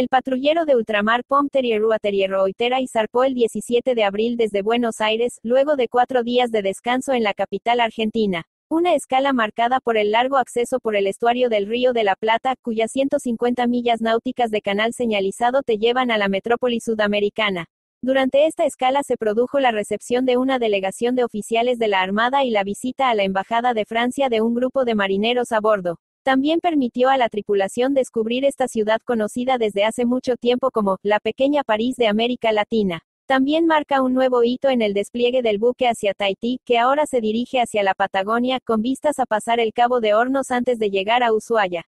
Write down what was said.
El patrullero de ultramar Pomterieruaterieroitera zarpó el 17 de abril desde Buenos Aires, luego de 4 días de descanso en la capital argentina. Una escala marcada por el largo acceso por el estuario del Río de la Plata, cuyas 150 millas náuticas de canal señalizado te llevan a la metrópoli sudamericana. Durante esta escala se produjo la recepción de una delegación de oficiales de la Armada y la visita a la Embajada de Francia de un grupo de marineros a bordo. También permitió a la tripulación descubrir esta ciudad conocida desde hace mucho tiempo como la pequeña París de América Latina. También marca un nuevo hito en el despliegue del buque hacia Tahití, que ahora se dirige hacia la Patagonia, con vistas a pasar el Cabo de Hornos antes de llegar a Ushuaia.